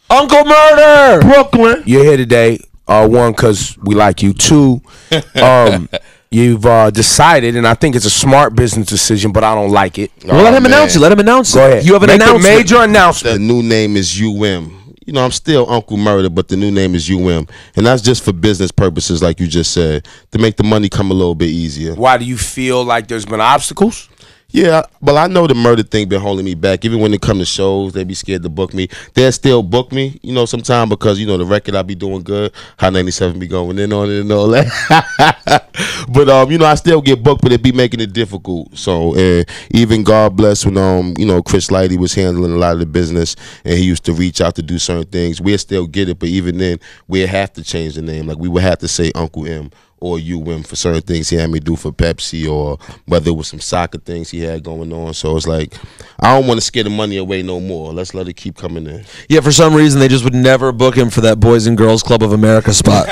Uncle Murder, Brooklyn. you're here today. One, because we like you. Two, you've decided, and I think it's a smart business decision, but I don't like it. Well, let him announce it. Let him announce it. Go ahead. You have an Make announcement. a major announcement. The new name is UM. You know, I'm still Uncle Murder, but the new name is UM. And that's just for business purposes, like you just said, to make the money come a little bit easier. Why do you feel like there's been obstacles? Yeah, well, I know the murder thing been holding me back. Even when it come to shows, they be scared to book me. They'll still book me, you know, sometime because, you know, the record I be doing good. Hot 97 be going in on it and all that. But, you know, I still get booked, but it be making it difficult. So, even God bless when, you know, Chris Lighty was handling a lot of the business and he used to reach out to do certain things. We'll still get it, but even then, we'll have to change the name. Like, we would have to say Uncle M or UM for certain things he had me do for Pepsi, or whether it was some soccer things he had going on. So it's like, I don't want to scare the money away no more. Let's let it keep coming in. Yeah, for some reason, they just would never book him for that Boys and Girls Club of America spot.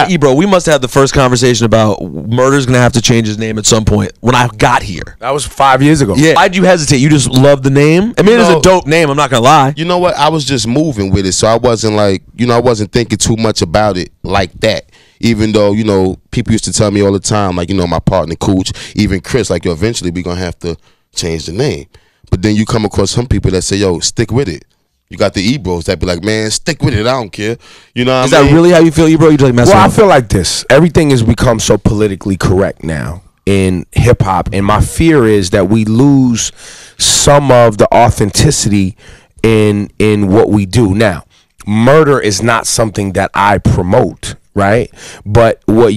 Ebro, we must have the first conversation about Murder's going to have to change his name at some point when I got here. That was 5 years ago. Yeah. Why'd you hesitate? You just love the name? I mean, it's a dope name. I'm not going to lie. You know what? I was just moving with it. So I wasn't like, you know, I wasn't thinking too much about it like that. Even though, you know, people used to tell me all the time, like, you know, my partner, Cooch, even Chris, like, yo, eventually we're going to have to change the name. But then you come across some people that say, yo, stick with it. You got the Ebros that be like, man, stick with it. I don't care. You know what Is I mean? that really how you feel, Ebro? You just like messing Well, up? I feel like this. Everything has become so politically correct now in hip hop, and my fear is that we lose some of the authenticity in what we do. Now, murder is not something that I promote, right? But what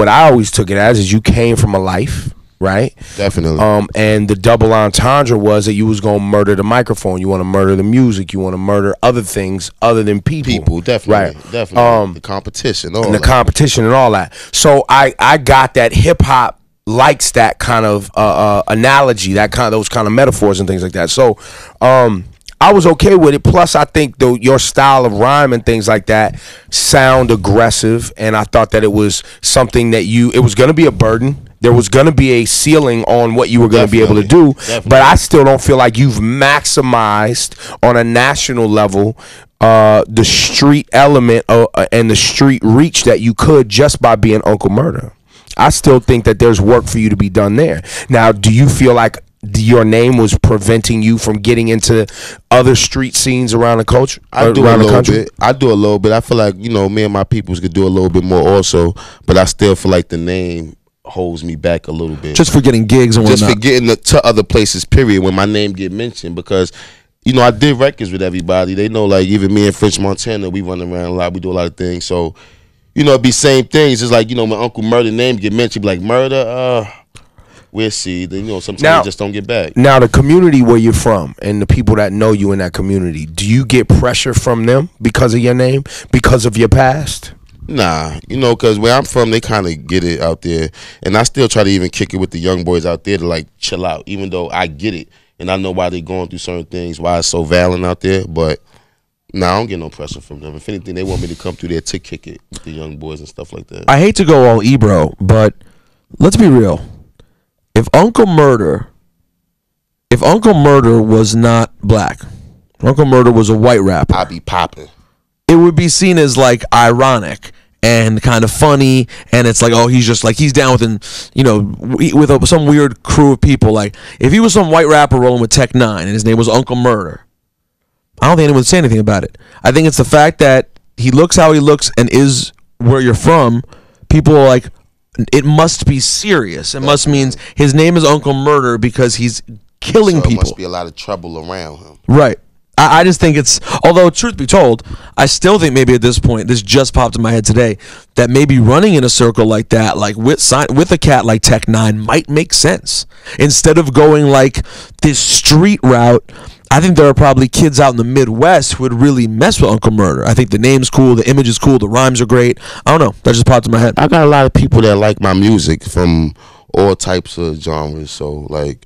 I always took it as is you came from a life, right? Definitely. And the double entendre was that you was gonna murder the microphone. You want to murder the music. You want to murder other things other than people. People, definitely. Right. Definitely. The competition. All And the that. competition and all that. So I got that hip hop likes that kind of analogy, those kind of metaphors and things like that. So I was okay with it. Plus, I think your style of rhyme and things like that sound aggressive, and I thought that it was something that it was going to be a burden. There was going to be a ceiling on what you were going to be able to do. Definitely. But I still don't feel like you've maximized on a national level the street element and the street reach that you could just by being Uncle Murder. I still think that there's work for you to be done there. Now, do you feel like your name was preventing you from getting into other street scenes around the culture? I do a little bit. I do a little bit. I feel like, you know, me and my peoples could do a little bit more also, but I still feel like the name holds me back a little bit. Just for getting gigs and whatnot. Just for getting to other places, period, when my name get mentioned, because, you know, I did records with everybody. They know, like, even me and French Montana, we run around a lot. We do a lot of things. So, you know, it'd be same things. It's like, you know, when Uncle Murder name get mentioned, be like, Murder, we'll see. Then, you know, sometimes you just don't get back. Now, the community where you're from and the people that know you in that community, do you get pressure from them because of your name, because of your past? Nah, you know, because where I'm from, they kind of get it out there. And I still try to even kick it with the young boys out there to, like, chill out, even though I get it. And I know why they're going through certain things, why it's so violent out there. But, nah, I don't get no pressure from them. If anything, they want me to come through there to kick it with the young boys and stuff like that. I hate to go all Ebro, but let's be real. If Uncle Murder was not black, Uncle Murder was a white rapper, I be popping. it would be seen as like ironic and kind of funny, and it's like, oh, he's just like, he's down with, you know, with some weird crew of people. Like, if he was some white rapper rolling with Tech Nine and his name was Uncle Murder, I don't think anyone would say anything about it. I think it's the fact that he looks how he looks and is where you're from. People are like, it must be serious. It must mean his name is Uncle Murder because he's killing So people. There must be a lot of trouble around him. Right. I just think it's, although truth be told, I still think maybe at this point, this just popped in my head today, that maybe running in a circle like that, like with a cat like Tech Nine, might make sense. Instead of going like this street route, I think there are probably kids out in the Midwest who would really mess with Uncle Murder. I think the name's cool, the image is cool, the rhymes are great. I don't know. That just popped in my head. I got a lot of people that like my music from all types of genres. So, like,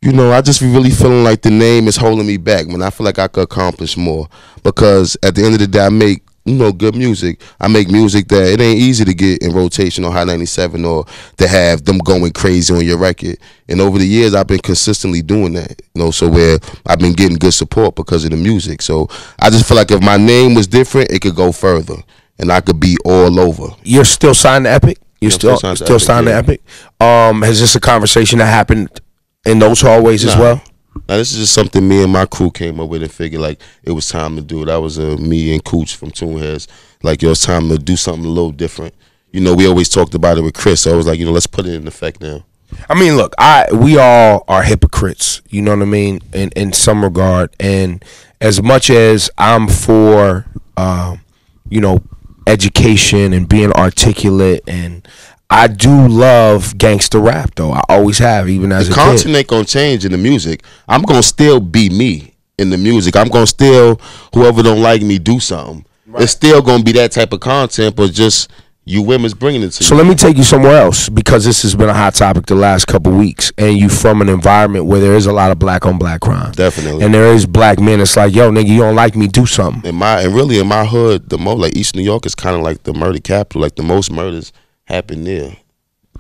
you know, I just be really feeling like the name is holding me back, man. I feel like I could accomplish more because at the end of the day, I make good music. I make music that it ain't easy to get in rotation on Hot 97 or to have them going crazy on your record. And over the years, I've been consistently doing that, so where I've been getting good support because of the music. So I just feel like if my name was different, it could go further and I could be all over. You're still signed to Epic? You're still signed to Epic? Has this a conversation that happened in those hallways as well? Now, this is just something me and my crew came up with and figured like it was time to do. That was me and Cooch from Toonheads. Like, it was time to do something a little different. We always talked about it with Chris, so I was like, let's put it in effect now. I mean, look, we all are hypocrites, you know what I mean, in some regard. And as much as I'm for, education and being articulate, and I do love gangster rap, though. I always have, even as a kid. The content ain't gonna change in the music. I'm gonna still be me in the music. I'm gonna still, whoever don't like me, do something. Right. It's still gonna be that type of content, but just you women's bringing it to you. So let me take you somewhere else, because this has been a hot topic the last couple weeks, and you from an environment where there is a lot of black on black crime. Definitely. And there is black men. It's like, yo, nigga, you don't like me, do something. And really in my hood, the most, like East New York is kind of like the murder capital. Like the most murders happen there.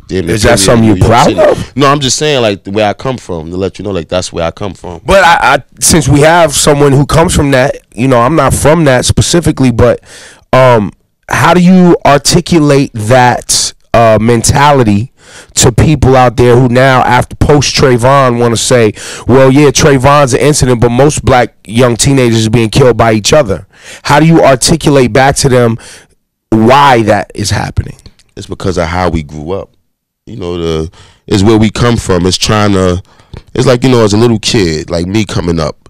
Is that something you proud of? No, I'm just saying, like, the way I come from, to let you know, like, that's where I come from. But I since we have someone who comes from that, I'm not from that specifically, but how do you articulate that mentality to people out there who now, after post Trayvon, want to say, well, yeah, Trayvon's an incident, but most black young teenagers are being killed by each other? How do you articulate back to them why that is happening? It's because of how we grew up. It's where we come from. It's like, as a little kid, like me coming up,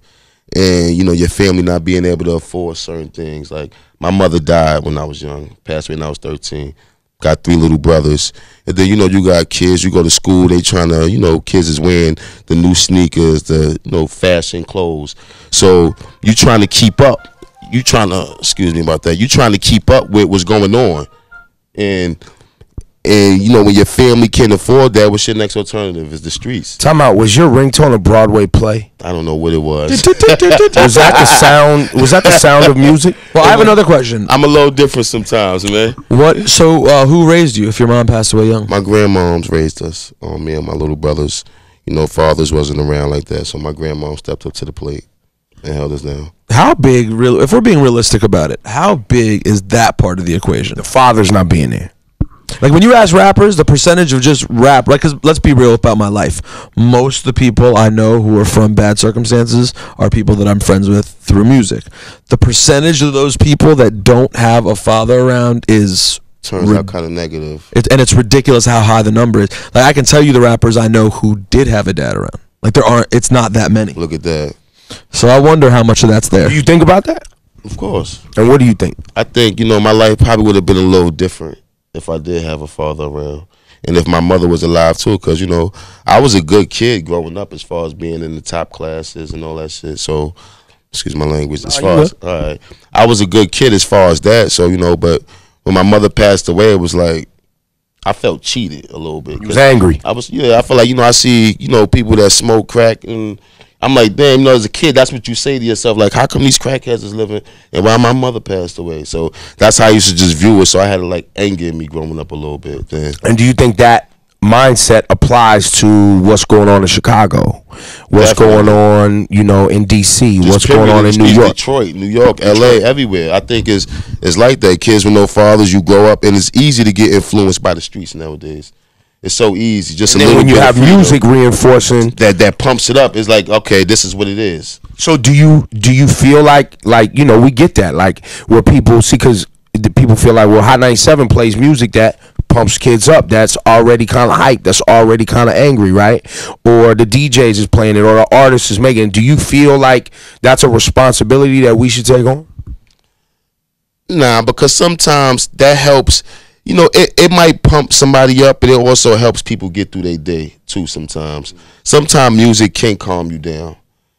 and, your family not being able to afford certain things. Like, my mother died when I was young, passed away when I was 13. Got 3 little brothers. And then, you got kids, you go to school, they trying to, kids is wearing the new sneakers, the, fashion clothes. So you trying to keep up. Excuse me about that. You trying to keep up with what's going on. And when your family can't afford that, what's your next alternative? Is the streets. Time out. Was your ringtone a Broadway play? I don't know what it was. Was that the sound? Was that the sound of music? Well, I have another question. I'm a little different sometimes, man. What? So, who raised you? If your mom passed away young, my grandmoms raised us. Me and my little brothers. Fathers wasn't around like that, so my grandmom stepped up to the plate and held us down. How big? If we're being realistic about it, how big is that part of the equation? The father's not being there. Like, when you ask rappers, the percentage of just rap, right? Because let's be real about my life. Most of the people I know who are from bad circumstances are people that I'm friends with through music. The percentage of those people that don't have a father around turns out kind of negative. And it's ridiculous how high the number is. Like, I can tell you the rappers I know who did have a dad around. Like, it's not that many. Look at that. So I wonder how much of that's there. Do you think about that? Of course. And what do you think? I think, my life probably would have been a little different if I did have a father around, and if my mother was alive too, because I was a good kid growing up as far as being in the top classes and all that shit. So, excuse my language. I was a good kid as far as that. So but when my mother passed away, it was like I felt cheated a little bit. You was angry. I feel like I see people that smoke crack, and I'm like, damn, as a kid, that's what you say to yourself. Like, how come these crackheads is living and why my mother passed away? So that's how I used to just view it. So I had anger in me growing up a little bit. Then. And do you think that mindset applies to what's going on in Chicago? What's Definitely. going on, in D.C.? What's going on in New York? Detroit, New York, L.A., everywhere. I think it's like that. Kids with no fathers, you grow up, and it's easy to get influenced by the streets nowadays. It's so easy. Just and then when you have music reinforcing that pumps it up, it's like, okay, this is what it is. So do you feel like we get that, like, where people see, because the people feel like, well, Hot 97 plays music that pumps kids up, that's already kind of hype, that's already kind of angry, right? Or the DJs is playing it, or the artist is making it. Do you feel like that's a responsibility that we should take on? Nah, because sometimes that helps. It might pump somebody up, but it also helps people get through their day too. Sometimes music can't calm you down.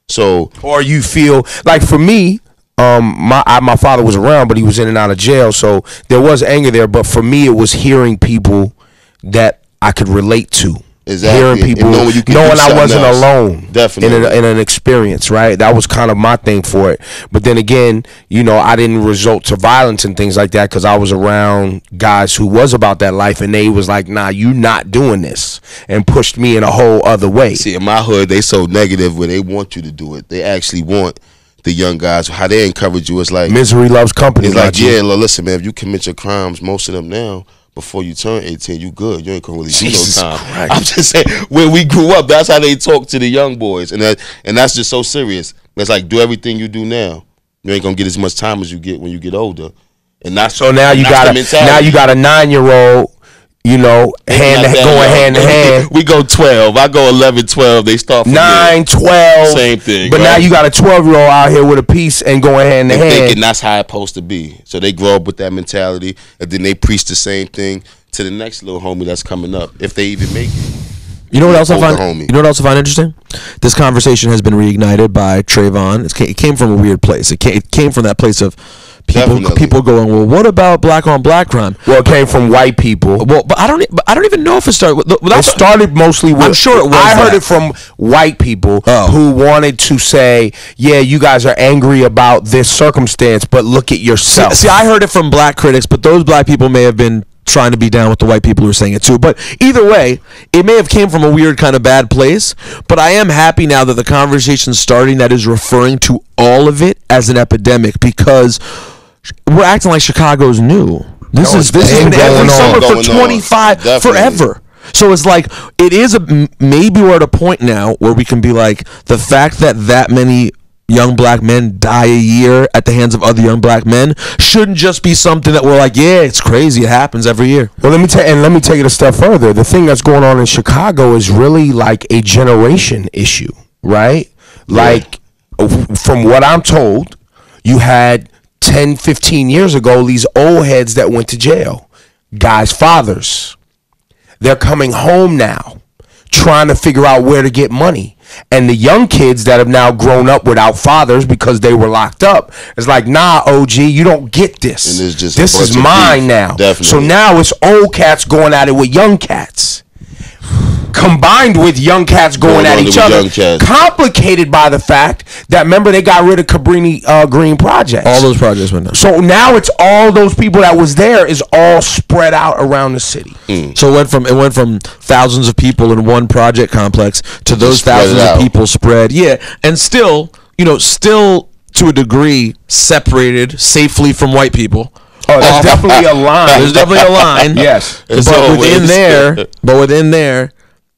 So, or you feel like, for me, my father was around, but he was in and out of jail, so there was anger there. But for me, it was hearing people that I could relate to. Exactly. hearing people, And knowing you can do knowing I something wasn't else. alone Definitely. in an experience, right? That was kind of my thing for it. But then again, you know, I didn't resort to violence and things like that because I was around guys who was about that life, and they was like, nah, you not doing this, and pushed me in a whole other way. See, in my hood, they so negative where they want you to do it. They actually want the young guys, how they encourage you. It's like, Misery loves company. it's like, G. yeah, listen, man, if you commit your crimes, most of them now, before you turn 18, you good. You ain't gonna really do no Jesus time. Christ. I'm just saying, when we grew up, that's how they talk to the young boys, and that's just so serious. It's like, do everything you do now. You ain't gonna get as much time as you get when you get older, and that's So now you that's got the a mentality. 9-year-old, you know, Not that going young. hand in hand. We go 12. I go 11, 12. They start from 9, 12. Same thing, But now right? you got a 12-year-old out here with a piece and going hand in and thinking hand. that's how it's supposed to be. So they grow up with that mentality, and then they preach the same thing to the next little homie that's coming up, if they even make it. You know what else I Older find? homie. You know what else I find interesting? This conversation has been reignited by Trayvon. It came from a weird place. It came from that place of Definitely. people going, well, what about black on black crime? Well, it came from white people. Well, but I don't even know if it started. It started mostly with. I'm sure it was I heard that. it from white people Oh. who wanted to say, "Yeah, you guys are angry about this circumstance, but look at yourself." See, I heard it from black critics, but those black people may have been trying to be down with the white people who are saying it too. But either way, it may have came from a weird kind of bad place. But I am happy now that the conversation's starting that is referring to all of it as an epidemic, because we're acting like Chicago's new. This No, has it's been been every going summer on. for Going on. 25 Definitely. forever. So it's like it is maybe we're at a point now where we can be like, the fact that many young black men die a year at the hands of other young black men shouldn't just be something that we're like, yeah, it's crazy, it happens every year. Well, let me take it a step further. The thing that's going on in Chicago is really like a generation issue, right? Like, from what I'm told, you had 10, 15 years ago these old heads that went to jail, guys' fathers. They're coming home now, trying to figure out where to get money. And the young kids that have now grown up without fathers because they were locked up, it's like, nah, OG, you don't get this. And it's just a This bunch is of mine beef. now. Definitely. So now it's old cats going at it with young cats, combined with young cats going at on each with other, young cats. complicated by the fact that, remember, they got rid of Cabrini Green projects. All those projects went down. So now it's all those people that was there is all spread out around the city. So it went from thousands of people in one project complex to those spread it thousands of out. people spread. Yeah, and still to a degree separated safely from white people. Oh, there's definitely a line. There's definitely a line. Yes. It's but always- within there,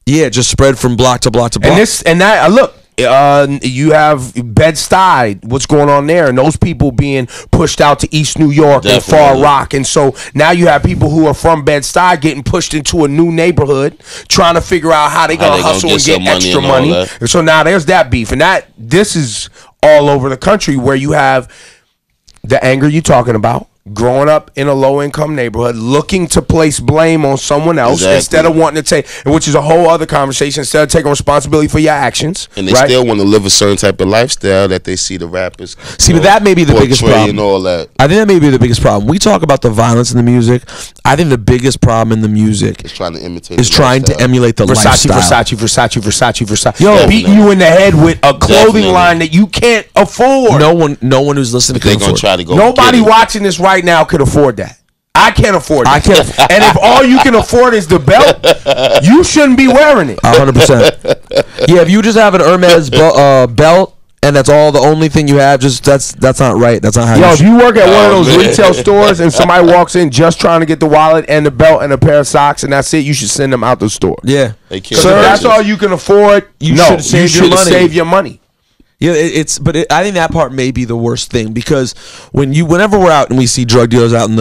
yeah, it just spread from block to block to block. Look, you have Bed-Stuy, what's going on there, and those people being pushed out to East New York and Far Definitely. Rock, and so now you have people who are from Bed-Stuy getting pushed into a new neighborhood, trying to figure out how they How gonna they gonna hustle get and get some money extra and all money. that. And so now there's that beef, and this is all over the country where you have the anger you're talking about. Growing up in a low-income neighborhood, looking to place blame on someone else Exactly. instead of wanting to take, which is a whole other conversation, instead of taking responsibility for your actions. And they right? still want to live a certain type of lifestyle that they see the rappers. See, but that may be the biggest portray problem. and all that. I think that may be the biggest problem. We talk about the violence in the music. I think the biggest problem in the music It's trying to imitate. is the trying to lifestyle. emulate the lifestyle. Versace. Yo, beating you in the head with a clothing Definitely. line that you can't afford. No one who's listening They're can gonna afford. try to go. Nobody get it. watching this right now could afford that. I can't afford that. I can't. And if all you can afford is the belt, you shouldn't be wearing it. 100%. Yeah, if you just have an Hermes belt and that's all the only thing you have, just that's not right. That's not how Yo, you if should. you work at one of Oh, those man. retail stores and somebody walks in just trying to get the wallet and the belt and a pair of socks and that's it, you should send them out the store. Yeah. They can't Because if that's purchase. all you can afford, You no, should save you your should money. save your money. Yeah, I think that part may be the worst thing, because whenever we're out and we see drug dealers out in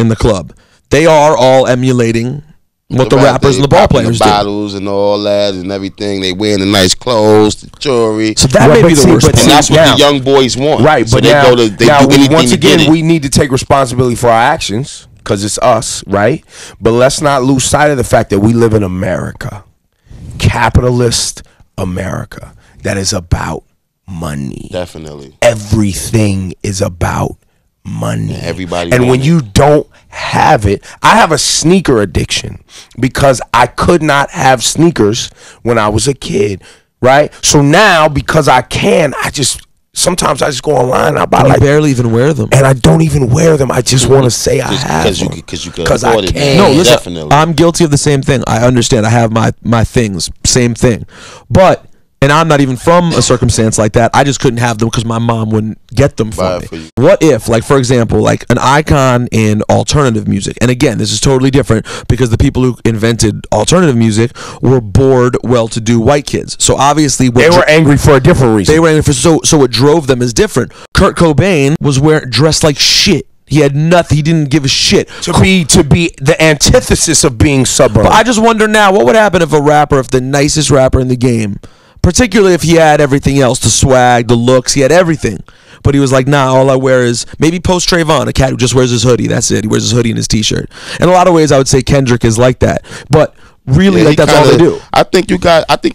the club, they are all emulating what the rappers and the ball popping players the do. bottles and all that and everything. They wearing the nice clothes, the jewelry. So that Well, may but be the see, worst but part. And that's what now- the young boys want. Right, so but they now, go to they now do anything once to get again, it. we need to take responsibility for our actions because it's us, right? But let's not lose sight of the fact that we live in America, capitalist America, that is about money. Definitely. Everything is about money. Everybody and want when it. you don't have it, I have a sneaker addiction because I could not have sneakers when I was a kid, right? So now because I can, sometimes I just go online and I buy You like, barely even wear them. and I don't even wear them. I just want to say I have them because you can because I afford it, can. man. No, listen, Definitely. I'm guilty of the same thing. I understand. I have my things, same thing. But, and I'm not even from a circumstance like that. I just couldn't have them because my mom wouldn't get them Buy for it for me. you. What if, like, for example, like an icon in alternative music, and again, this is totally different because the people who invented alternative music were bored, well-to-do white kids. So obviously, They were angry for a different reason. they were angry for, so what drove them is different. Kurt Cobain was dressed like shit. He had nothing. He didn't give a shit. to be the antithesis of being suburban. But I just wonder now, what would happen if the nicest rapper in the game, particularly if he had everything else, the swag, the looks, he had everything, but he was like, nah, all I wear is maybe Post Trayvon, a cat who just wears his hoodie. That's it. He wears his hoodie and his t-shirt. In a lot of ways, I would say Kendrick is like that. But really, Yeah, like he that's all they kinda- do. I think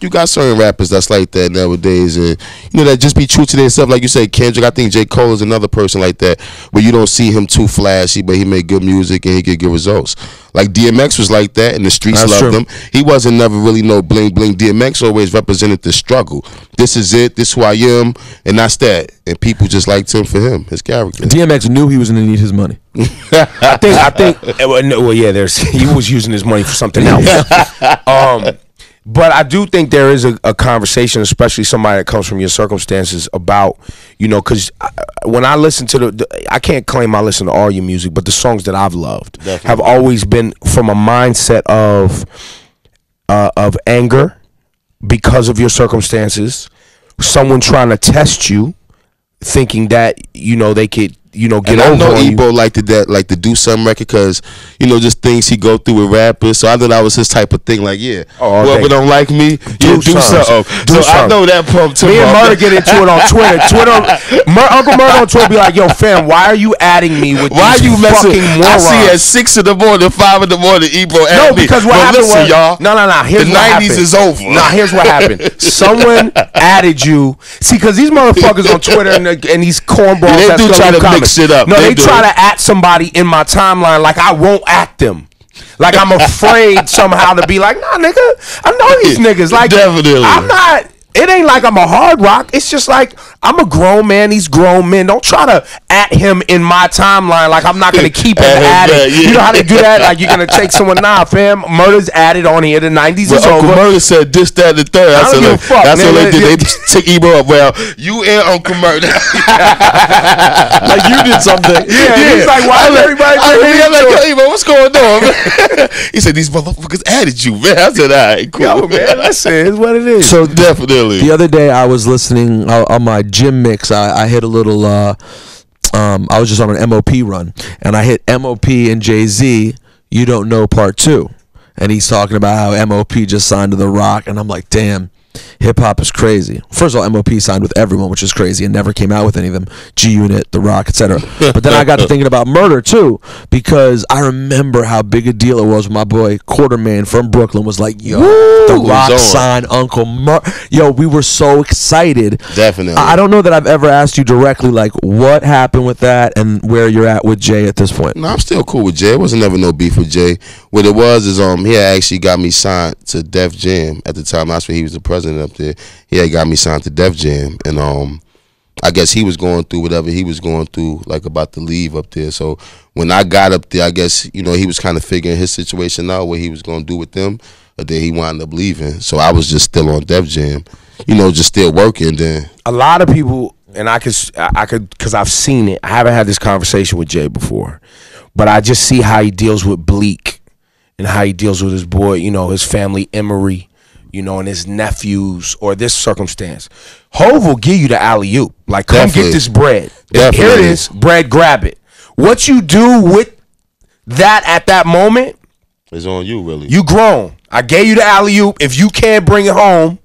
you got certain rappers that's like that nowadays, and that just be true to themselves. Like you say, Kendrick. I think J. Cole is another person like that, where you don't see him too flashy, but he made good music and he get good results. Like DMX was like that, and the streets That's loved true. him. He wasn't never really no bling bling. DMX always represented the struggle. This is it. This who I am, and that's that. And people just liked him for him, his character. DMX knew he was going to need his money. I think. Well, yeah. He was using his money for something else. But I do think there is a conversation, especially somebody that comes from your circumstances, about, because when I listen to I can't claim I listen to all your music, but the songs that I've loved Definitely. have always been from a mindset of anger because of your circumstances, someone trying to test you, thinking that they could get And I over know on you. Ebo like to do some record because just things he go through with rappers. So I thought that was his type of thing. Like, whoever don't like me, do something. So I know that pump too. Me and Murder get into it on Twitter. Uncle Murder on Twitter be like, "Yo, fam, why are you adding me with Why these you messing? fucking I morons?" see at 6 in the morning, 5 in the morning, Ebro. No, because what happened listen, was y'all. No. Here's The what 90s happened. is over. Nah, here's what happened. Someone added you. See, because these motherfuckers on Twitter and these cornballs. Yeah, they that's do gonna try leave to comments. mix it up. No, They they do. try to at somebody in my timeline like I won't at them. Like I'm afraid somehow to be like, nah, nigga, I know these niggas. Like, Definitely. I'm not. It ain't like I'm a hard rock. It's just like I'm a grown man. These grown men. Don't try to at him in my timeline like I'm not gonna keep him At him at back, it. yeah. You know how they do that? Like you're gonna take someone. Nah, fam. Murder's added on here. The 90s But is Uncle over. Murder said this, that, and the third. I don't give a fuck, That's man. what they did. They took Ebro up. Well, you and Uncle Murder. Like you did something. Yeah, he's like, why is everybody I'm bringing me like, into yo, it? Ebro, what's going on, man? He said, these motherfuckers added you, man. I said, all right, cool. Yo, man, listen, it's what it is. So Definitely. the other day I was listening on my gym mix. I hit a little. I was just on an MOP run, and I hit MOP and Jay-Z. You Don't Know Part 2, and he's talking about how MOP just signed to The Rock, and I'm like, damn. Hip hop is crazy. First of all, MOP signed with everyone, which is crazy, and never came out with any of them. G Unit, The Rock, etc. But then I got to thinking about Murder too, because I remember how big a deal it was when my boy Quarterman from Brooklyn was like, "Yo, The Woo! Rock It was on. signed Uncle Murder." Yo, we were so excited. Definitely. I don't know that I've ever asked you directly, like, what happened with that and where you're at with Jay at this point. No, I'm still cool with Jay. It wasn't never no beef with Jay. What it was is he had actually got me signed to Def Jam at the time. That's when he was the president up there. He had got me signed to Def Jam, and I guess he was going through whatever he was going through, like about to leave up there. So when I got up there, I guess he was kind of figuring his situation out, what he was going to do with them, but then he wound up leaving. So I was just still on Def Jam, just still working. Then A lot of people, and I could, because I've seen it. I haven't had this conversation with Jay before, but I just see how he deals with Bleak and how he deals with his boy, his family, Emery, and his nephews, or this circumstance. Hov will give you the alley-oop. Like, come Definitely. get this bread. Here it Definitely. is, bread, grab it. What you do with that at that moment, it's on you, really. you grown. I gave you the alley-oop. If you can't bring it home,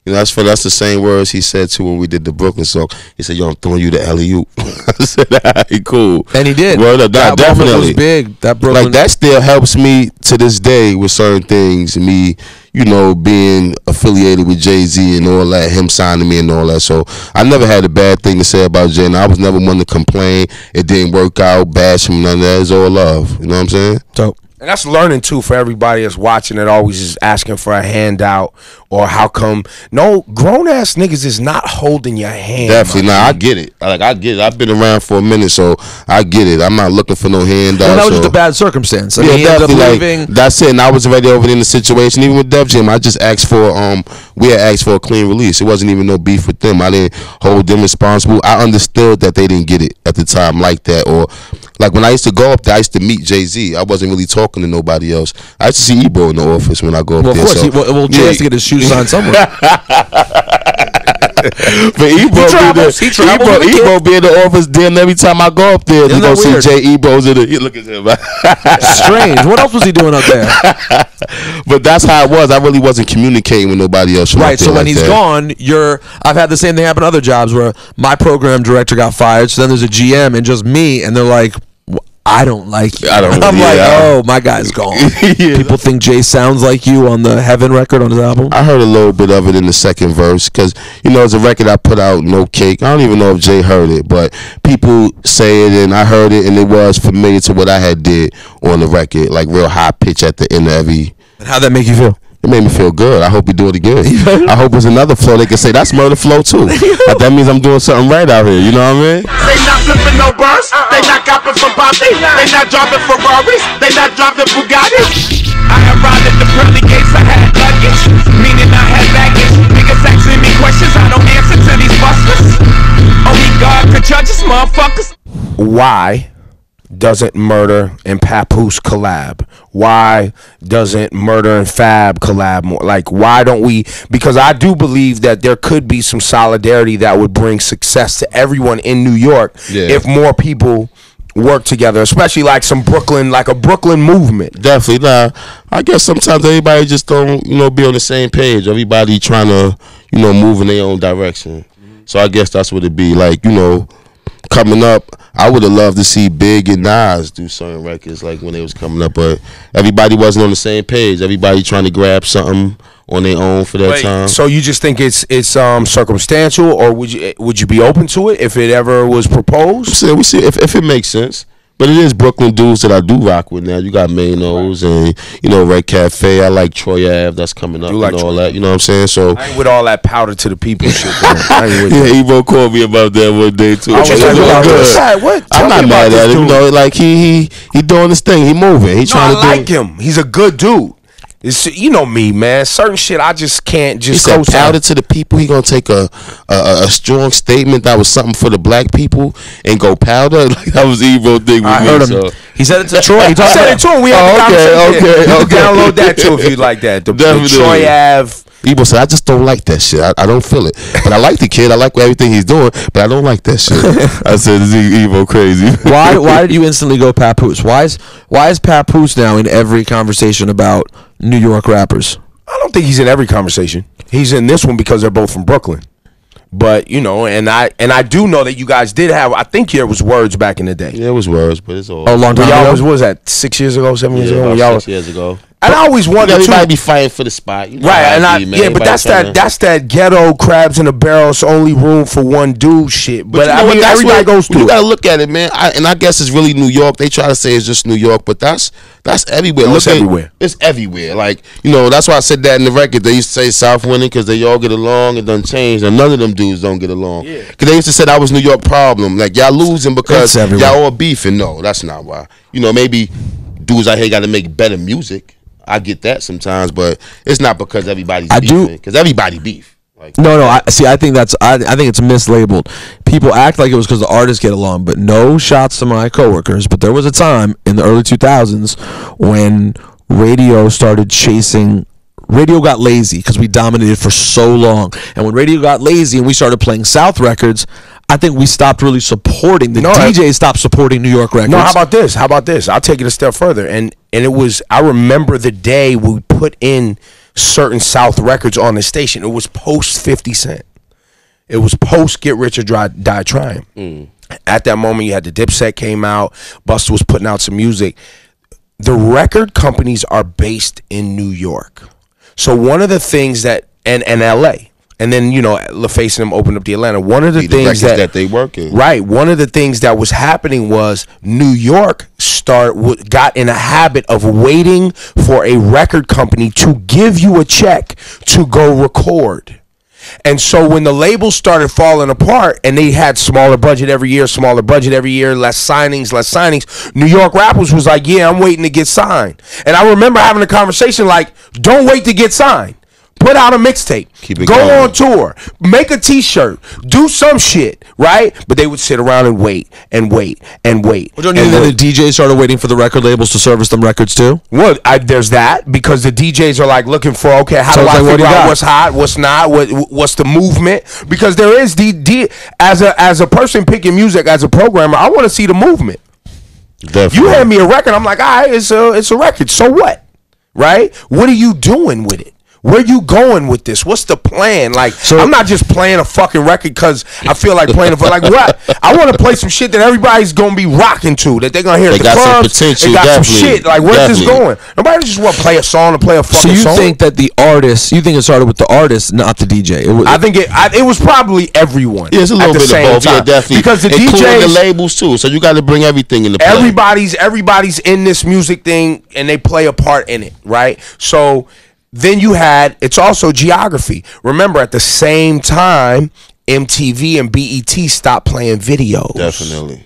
You know, that's funny. That's the same words he said to when we did the Brooklyn song. He said, "Yo, I'm throwing you the alley-oop." I said, "Alright, cool." And he did. Word up, That moment definitely was big. That Brooklyn, like that still helps me to this day with certain things. Me, you know, being affiliated with Jay-Z and all that, him signing me and all that. So I never had a bad thing to say about Jay. And I was never one to complain. It didn't work out, bash him, none of that. It's all love. You know what I'm saying? So And that's learning too for everybody that's watching that always is asking for a handout or how come. No, grown ass niggas is not holding your hand. Definitely, nah, I get it. Like I get it. I've been around for a minute, so I get it. I'm not looking for no handout. well, that was so. just a bad circumstance. I Yeah, mean, he ended up definitely. leaving. Like, that's it. And I was already over in the situation. Even with Def Jam, I just asked for we had asked for a clean release. It wasn't even no beef with them. I didn't hold them responsible. I understood that they didn't get it at the time like that. Or like when I used to go up there, I used to meet Jay-Z. I wasn't really talking to nobody else. I used to see Ebro in the office when I go up Well, there. of course. So, Jay has to get his shoes signed somewhere. But Ebro Ebro be in the office damn every time I go up there. Isn't You go that see weird? Jay Ebro's in the look at him. Strange. What else was he doing up there? But that's how it was. I really wasn't communicating with nobody else. from up Right. So there when like he's that. gone, I've had the same thing happen at other jobs where my program director got fired. So then there's a GM and just me, and they're like, I don't like you. I don't- I'm like, yeah. oh, my guy's gone. Yeah. People think Jay sounds like you on the Heaven record on his album. I heard a little bit of it in the second verse because, you know, it's a record I put out, No Cake. I don't even know if Jay heard it, but people say it and I heard it and it was familiar to what I had did on the record, like real high pitch at the end of every. And how'd that make you feel? It made me feel good. I hope you do it again. I hope it's another flow. They can say that's murder flow too. Like, that means I'm doing something right out here. You know what I mean? They not flipping no burst. They not copping from Poppy. They not driving Ferraris. They not driving Bugattis. I arrived at the pearly gates. I had luggage, meaning I had baggage. Niggas asking me questions. I don't answer to these busters. Only God could judge us, motherfuckers. Why doesn't Murder and Papoose collab? Why doesn't Murder and Fab collab more? Like, why don't we? Because I do believe that there could be some solidarity that would bring success to everyone in New York if more people work together, especially like some Brooklyn, like a Brooklyn movement. Definitely. Nah, I guess sometimes everybody just don't, you know, be on the same page. Everybody trying to, you know, move in their own direction. So I guess that's what it be. Like, you know, coming up, I would have loved to see Big and Nas do certain records like when they was coming up, but everybody wasn't on the same page. Everybody trying to grab something on their own for that time. So you just think it's circumstantial, or would you be open to it if it ever was proposed? So we see if it makes sense. But it is Brooklyn dudes that I do rock with now. You got Manos and, you know, Red Cafe. I like Troy Ave. That's coming up and like all Troy. that. You know what I'm saying? So I ain't with all that powder to the people shit. Bro. I ain't with yeah, that. Ebro called me about that one day too. I was It like, all good. what? Tell I'm me not about mad this at him. You dude. know, like he doing his thing. He moving. He No, trying I to like do. him. He's a good dude. It's, you know me, man. Certain shit I just can't He just said co-sign. powder to the people. He gonna take a strong statement that was something for the black people and go powder. Like that was Ebro thing with I me. heard him. So. He said it to Troy. He I talked said about it to him. We had Oh, the okay, conversation. You can download that too if you like that. The Definitely. Troy Ave. Ebro said, I just don't like that shit. I don't feel it. But I like the kid. I like everything he's doing. But I don't like that shit. I said, this Ebro crazy. Why did you instantly go Papoose? Why is Papoose now in every conversation about New York rappers? I don't think he's in every conversation. He's in this one because they're both from Brooklyn. But you know, and I do know that you guys did have. I think there was Words back in the day. Yeah, it was words, but it's all. A long time Y'all ago. was what was that 6 years ago, 7 years ago? When y'all about 6 years ago. and I always wondered too. Everybody be fighting for the spot. You know Right, how and it I be, man. yeah, but Everybody that's that ghetto crabs in a barrel. It's only room for one dude shit. But you know I what, mean, that's everybody what- goes through. You it. gotta look at it, man. I guess it's really New York. They try to say it's just New York, but that's everywhere. No, Look it's at- everywhere. It's everywhere. Like, you know, that's why I said that in the record. They used to say South winning because they all get along. It done changed, and none of them dudes don't get along. Yeah. Because they used to say that was New York problem. Like y'all losing because It's everywhere. y'all all beefing. No, that's not why. You know, maybe dudes out here got to make better music. I get that sometimes, but it's not because everybody's beefing. Because everybody beef. Like, No. I think I think it's mislabeled. People act like it was because the artists get along, but no shots to my coworkers. But there was a time in the early 2000s when radio got lazy because we dominated for so long. And when radio got lazy and we started playing South records, I think we stopped really supporting. The DJs stopped supporting New York records. No, how about this? I'll take it a step further. And it was, I remember the day we put in certain South records on the station. It was post 50 Cent. It was post Get Rich or Die Trying. At that moment, you had the Dipset came out. Busta was putting out some music. The record companies are based in New York. So one of the things that, and LA, and then, you know, LaFace and them opened up the Atlanta. One of the things that they work in. Right. One of the things that was happening was New York got in a habit of waiting for a record company to give you a check to go record. And so when the labels started falling apart and they had smaller budget every year, less signings, New York rappers was like, yeah, I'm waiting to get signed. And I remember having a conversation like, don't wait to get signed. Put out a mixtape. Go on tour. Make a t-shirt. Do some shit, right? But they would sit around and wait and wait and wait. Well, don't you think the DJs started waiting for the record labels to service them records too? Well, there's that, because the DJs are like looking for, okay, how do I figure out what's hot, what's not, what's the movement? Because there is as a person picking music, as a programmer, I want to see the movement. Definitely. You hand me a record, I'm like, all right, it's a record. So what? Right? What are you doing with it? Where you going with this? What's the plan? Like, so, I'm not just playing a fucking record because I feel like playing it for, like, what? I want to play some shit that everybody's going to be rocking to, that they're going to hear at the clubs. They got some shit. Like, where's this going? Nobody just want to play a song to play a fucking song. So you think that the artist, you think it started with the artist, not the DJ? I think it was probably everyone. Yeah, it's a little bit of both. Yeah, definitely. Because the including DJs, the labels too. So you got to bring everything in the play. Everybody's in this music thing and they play a part in it, right? So then you had, it's also geography. Remember, at the same time, MTV and BET stopped playing videos. Definitely.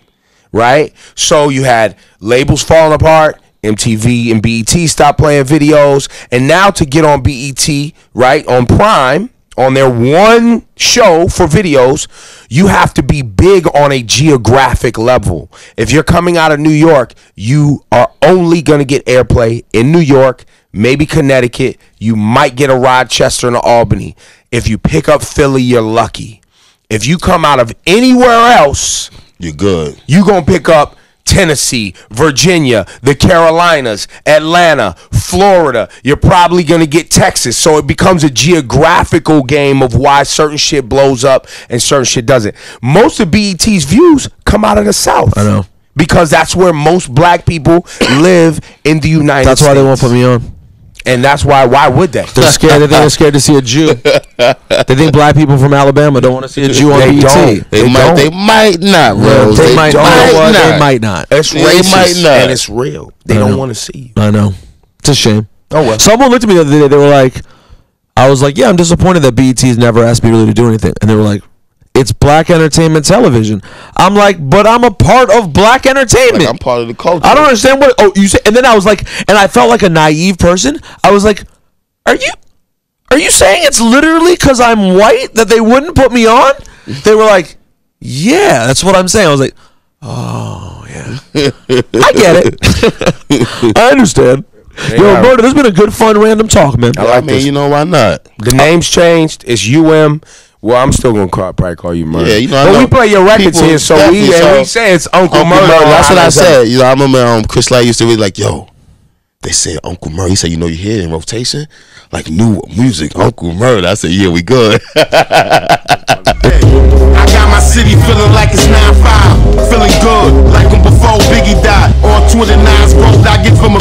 Right? So you had labels falling apart, MTV and BET stopped playing videos, and now to get on BET, right, on Prime, on their one show for videos, you have to be big on a geographic level. If you're coming out of New York, you are only going to get airplay in New York, maybe Connecticut. You might get a Rochester and Albany. If you pick up Philly, you're lucky. If you come out of anywhere else, you're good. You're going to pick up Tennessee, Virginia, the Carolinas, Atlanta, Florida. You're probably going to get Texas. So it becomes a geographical game of why certain shit blows up and certain shit doesn't. Most of BET's views come out of the South. I know. Because that's where most black people live in the United States. That's why they won't put me on. And that's why would they? They're scared. They're scared to see a Jew. They think black people from Alabama don't want to see a Jew on BET. They might not, bro. They might not. They might not. It's racist, and it's real. They don't want to see you. I know. It's a shame. Oh well. Someone looked at me the other day. They were like, I was like, yeah, I'm disappointed that BET's never asked me really to do anything. And they were like, it's black entertainment television. I'm like, but I'm a part of black entertainment. Like, I'm part of the culture. I don't understand what. Oh, you say. And then I was like, and I felt like a naive person. I was like, are you saying it's literally because I'm white that they wouldn't put me on? They were like, yeah, that's what I'm saying. I was like, oh yeah, I get it. I understand. Yo, Murder, this has been a good, fun, random talk, man. I mean, you know, why not? The name's changed. It's UM. Well, I'm still gonna probably call you Murder. Yeah, you know. But we play your records here, so we say it's Uncle Murder. That's what I said. You know, I remember Chris Light used to be like, "Yo, they said Uncle Murder." He said, "You know, you hear it in rotation, like new music, Uncle Murder." I said, "Yeah, we good." I got my city feeling like it's 9-5, feeling good, like when before Biggie died. On 29's growth I get from a